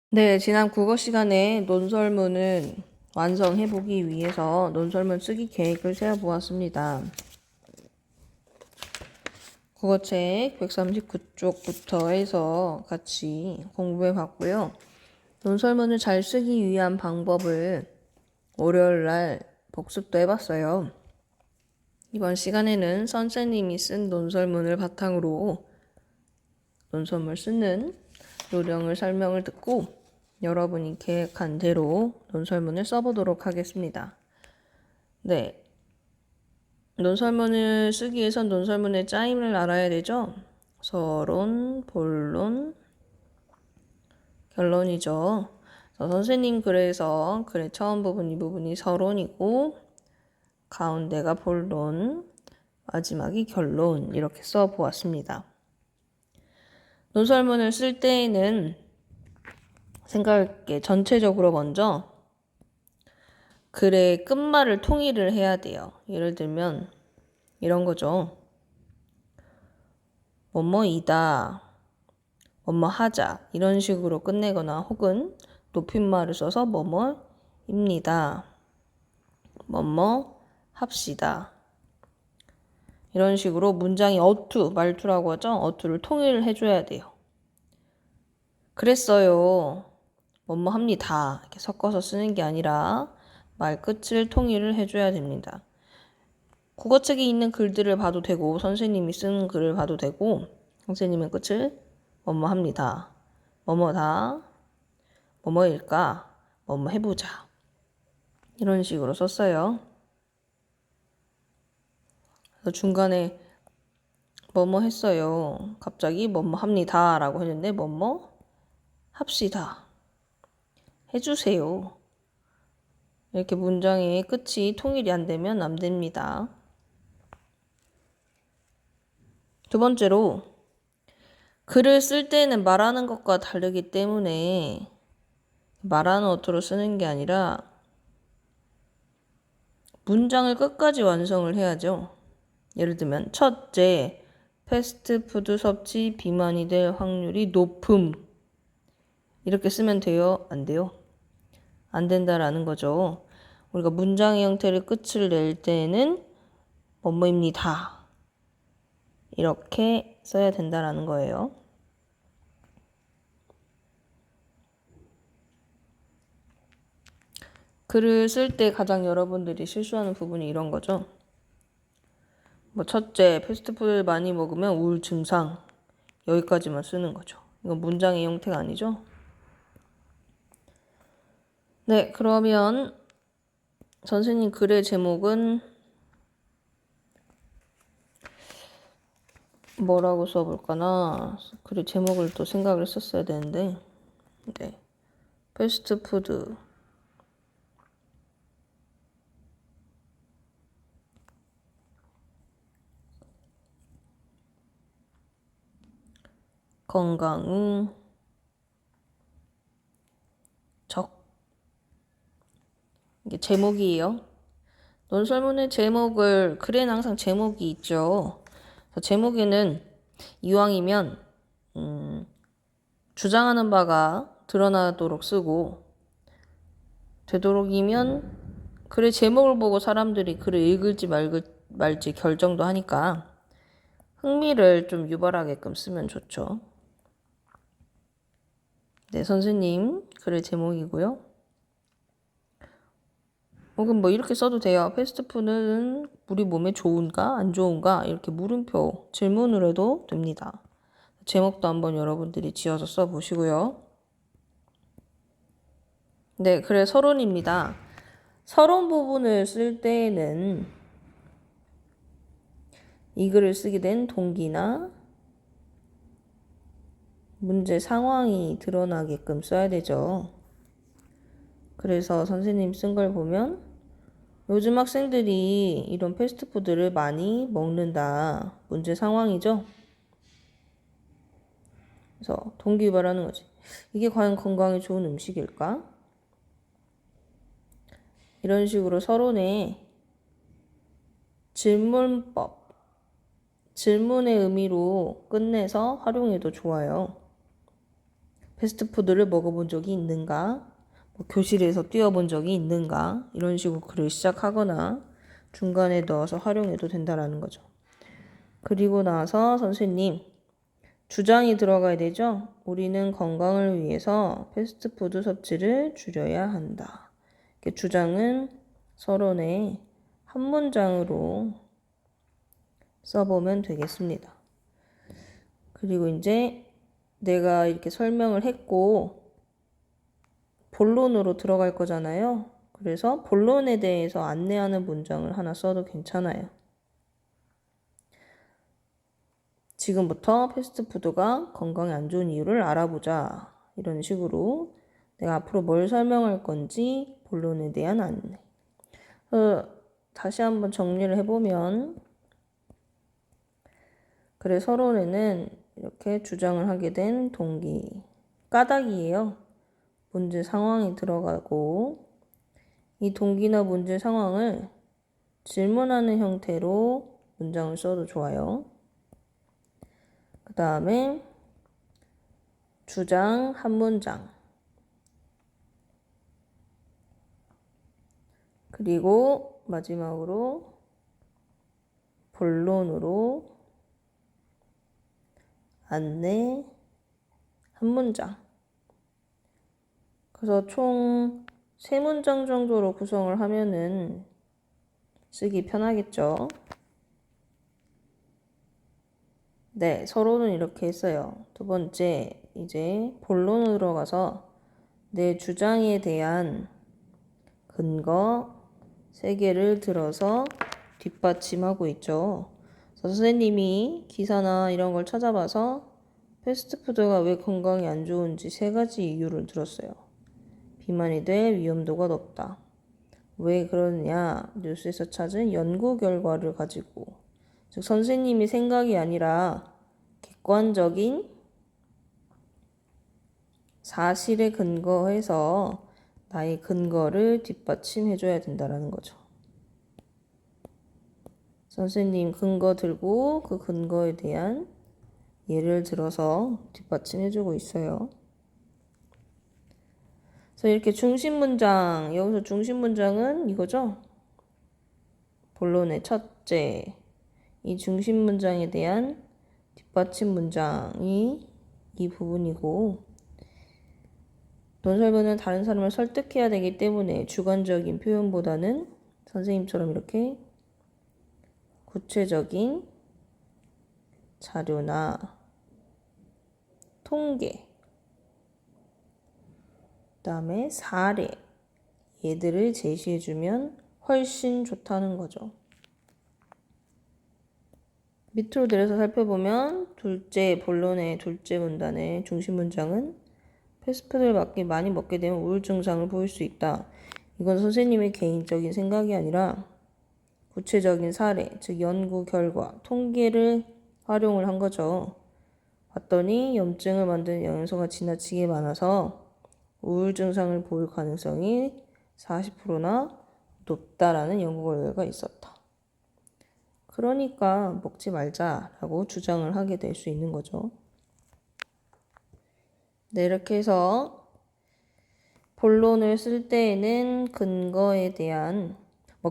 네, 지난 국어 시간에 논설문을 완성해보기 위해서 논설문 쓰기 계획을 세워보았습니다. 국어책 139쪽부터 해서 같이 공부해봤고요. 논설문을 잘 쓰기 위한 방법을 월요일날 복습도 해봤어요. 이번 시간에는 선생님이 쓴 논설문을 바탕으로 논설문을 쓰는 요령을 설명을 듣고 여러분이 계획한 대로 논설문을 써보도록 하겠습니다. 네, 논설문을 쓰기 위해선 논설문의 짜임을 알아야 되죠. 서론, 본론, 결론이죠. 선생님 글에서 글의 처음 부분, 이 부분이 서론이고 가운데가 본론, 마지막이 결론 이렇게 써보았습니다. 논설문을 쓸 때에는 생각할게 전체적으로 먼저 글의 끝말을 통일을 해야 돼요. 예를 들면 이런 거죠. 뭐뭐이다, 뭐뭐하자 이런 식으로 끝내거나 혹은 높임말을 써서 뭐뭐입니다, 뭐뭐합시다 이런 식으로 문장이 어투, 말투라고 하죠. 어투를 통일을 해줘야 돼요. 그랬어요, 뭐뭐합니다 이렇게 섞어서 쓰는 게 아니라 말 끝을 통일을 해줘야 됩니다. 국어책에 있는 글들을 봐도 되고 선생님이 쓰는 글을 봐도 되고 선생님의 끝을 뭐뭐합니다, 뭐뭐다, 뭐뭐일까, 뭐뭐 해보자 이런 식으로 썼어요. 그래서 중간에 뭐뭐 했어요, 갑자기 뭐뭐 합니다 라고 했는데 뭐뭐 합시다, 해주세요 이렇게 문장의 끝이 통일이 안 되면 안 됩니다. 두 번째로 글을 쓸 때는 말하는 것과 다르기 때문에 말하는 어투로 쓰는 게 아니라 문장을 끝까지 완성을 해야죠. 예를 들면 첫째, 패스트푸드 섭취 비만이 될 확률이 높음 이렇게 쓰면 돼요? 안 돼요? 안 된다라는 거죠. 우리가 문장의 형태를 끝을 낼 때는 뭐뭐입니다 이렇게 써야 된다라는 거예요. 글을 쓸 때 가장 여러분들이 실수하는 부분이 이런 거죠. 뭐 첫째, 패스트푸드를 많이 먹으면 우울 증상 여기까지만 쓰는 거죠. 이건 문장의 형태가 아니죠. 네, 그러면 선생님 글의 제목은 뭐라고 써볼까나. 글의 제목을 또 생각을 했었어야 되는데. 네, 패스트푸드 건강응 적 이게 제목이에요. 논설문의 제목을 글에는 항상 제목이 있죠. 제목에는 이왕이면 주장하는 바가 드러나도록 쓰고 되도록이면 글의 제목을 보고 사람들이 글을 읽을지 말지 결정도 하니까 흥미를 좀 유발하게끔 쓰면 좋죠. 네, 선생님 글의 제목이고요. 혹은 뭐 이렇게 써도 돼요. 패스트푸드는 우리 몸에 좋은가 안 좋은가 이렇게 물음표 질문으로 해도 됩니다. 제목도 한번 여러분들이 지어서 써보시고요. 네, 그래 서론입니다. 서론 부분을 쓸 때에는 이 글을 쓰게 된 동기나 문제 상황이 드러나게끔 써야 되죠. 그래서 선생님 쓴 걸 보면 요즘 학생들이 이런 패스트푸드를 많이 먹는다. 문제 상황이죠. 그래서 동기유발하는 거지. 이게 과연 건강에 좋은 음식일까? 이런 식으로 서론에 질문법, 질문의 의미로 끝내서 활용해도 좋아요. 패스트푸드를 먹어본 적이 있는가? 뭐 교실에서 뛰어본 적이 있는가? 이런 식으로 글을 시작하거나 중간에 넣어서 활용해도 된다라는 거죠. 그리고 나서 선생님, 주장이 들어가야 되죠? 우리는 건강을 위해서 패스트푸드 섭취를 줄여야 한다. 주장은 서론에 한 문장으로 써보면 되겠습니다. 그리고 이제 내가 이렇게 설명을 했고 본론으로 들어갈 거잖아요. 그래서 본론에 대해서 안내하는 문장을 하나 써도 괜찮아요. 지금부터 패스트푸드가 건강에 안 좋은 이유를 알아보자. 이런 식으로 내가 앞으로 뭘 설명할 건지 본론에 대한 안내. 다시 한번 정리를 해보면 그래 서론에는 이렇게 주장을 하게 된 동기, 까닭이에요. 문제 상황이 들어가고 이 동기나 문제 상황을 질문하는 형태로 문장을 써도 좋아요. 그 다음에 주장 한 문장, 그리고 마지막으로 본론으로 안내 한 문장. 그래서 총 3문장 정도로 구성을 하면은 쓰기 편하겠죠. 네, 서론은 이렇게 했어요. 두 번째, 이제 본론으로 들어가서 내 주장에 대한 근거 3개를 들어서 뒷받침하고 있죠. 선생님이 기사나 이런 걸 찾아봐서 패스트푸드가 왜 건강에 안 좋은지 3가지 이유를 들었어요. 비만이 될 위험도가 높다. 왜 그러느냐? 뉴스에서 찾은 연구 결과를 가지고, 즉 선생님이 생각이 아니라 객관적인 사실에 근거해서 나의 근거를 뒷받침해줘야 된다는 거죠. 선생님 근거 들고 그 근거에 대한 예를 들어서 뒷받침해주고 있어요. 그래서 이렇게 중심 문장, 여기서 중심 문장은 이거죠. 본론의 첫째, 이 중심 문장에 대한 뒷받침 문장이 이 부분이고, 논설문은 다른 사람을 설득해야 되기 때문에 주관적인 표현보다는 선생님처럼 이렇게 구체적인 자료나 통계, 그 다음에 사례, 얘들을 제시해주면 훨씬 좋다는 거죠. 밑으로 내려서 살펴보면 둘째, 본론의 둘째 문단의 중심 문장은 패스트푸드를 많이 먹게 되면 우울증 증상을 보일 수 있다. 이건 선생님의 개인적인 생각이 아니라 구체적인 사례, 즉 연구 결과, 통계를 활용을 한 거죠. 봤더니 염증을 만드는 영양소가 지나치게 많아서 우울증 증상을 보일 가능성이 40%나 높다라는 연구 결과가 있었다. 그러니까 먹지 말자라고 주장을 하게 될 수 있는 거죠. 네, 이렇게 해서 본론을 쓸 때에는 근거에 대한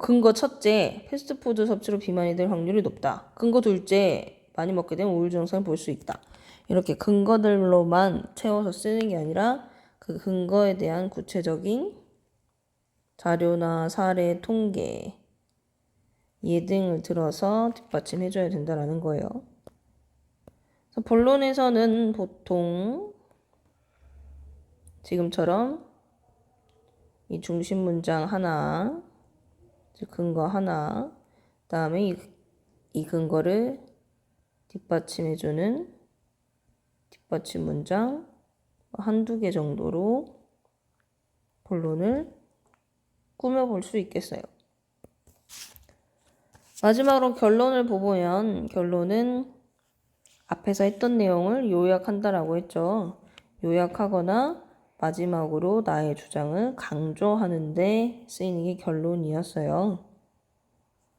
근거 첫째, 패스트푸드 섭취로 비만이 될 확률이 높다. 근거 둘째, 많이 먹게 되면 우울증 증상을 볼 수 있다. 이렇게 근거들로만 채워서 쓰는 게 아니라 그 근거에 대한 구체적인 자료나 사례, 통계, 예 등을 들어서 뒷받침해줘야 된다는 거예요. 그래서 본론에서는 보통 지금처럼 이 중심 문장 하나, 즉 근거 하나, 그 다음에 이 근거를 뒷받침해주는 뒷받침 문장 한두 개 정도로 본론을 꾸며볼 수 있겠어요. 마지막으로 결론을 보면 결론은 앞에서 했던 내용을 요약한다라고 했죠. 요약하거나 마지막으로 나의 주장을 강조하는데 쓰이는 게 결론이었어요.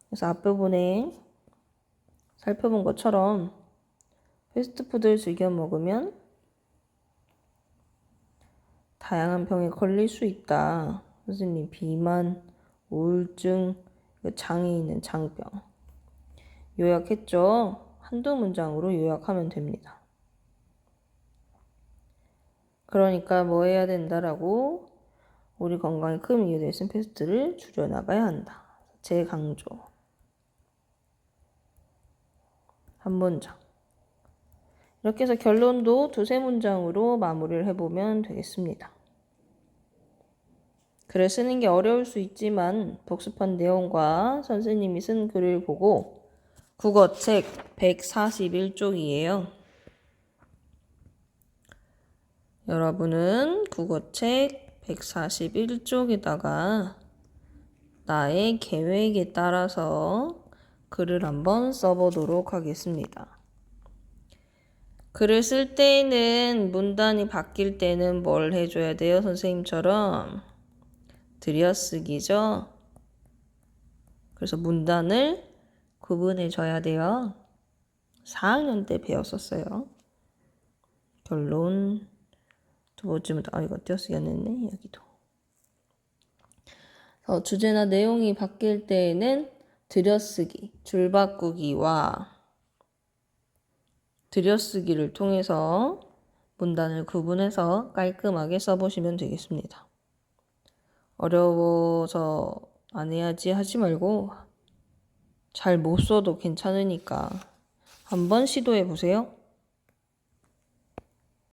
그래서 앞부분에 살펴본 것처럼 패스트푸드를 즐겨 먹으면 다양한 병에 걸릴 수 있다. 선생님, 비만, 우울증, 장에 있는 장병. 요약했죠? 한두 문장으로 요약하면 됩니다. 그러니까 뭐 해야 된다라고? 우리 건강에 큰 이유될 수 있는 패스트를 줄여나가야 한다. 재강조. 한 문장. 이렇게 해서 결론도 두세 문장으로 마무리를 해보면 되겠습니다. 글을 쓰는 게 어려울 수 있지만 복습한 내용과 선생님이 쓴 글을 보고 국어책 141쪽이에요. 여러분은 국어책 141쪽에다가 나의 계획에 따라서 글을 한번 써보도록 하겠습니다. 글을 쓸 때에는 문단이 바뀔 때는 뭘 해줘야 돼요? 선생님처럼 들여쓰기죠. 그래서 문단을 구분해줘야 돼요. 4학년 때 배웠었어요. 결론 두 번째 문단. 이거 띄어쓰기 안 했네. 여기도. 주제나 내용이 바뀔 때에는 들여쓰기, 줄바꾸기와 들여쓰기를 통해서 문단을 구분해서 깔끔하게 써보시면 되겠습니다. 어려워서 안 해야지 하지 말고 잘 못 써도 괜찮으니까 한번 시도해 보세요.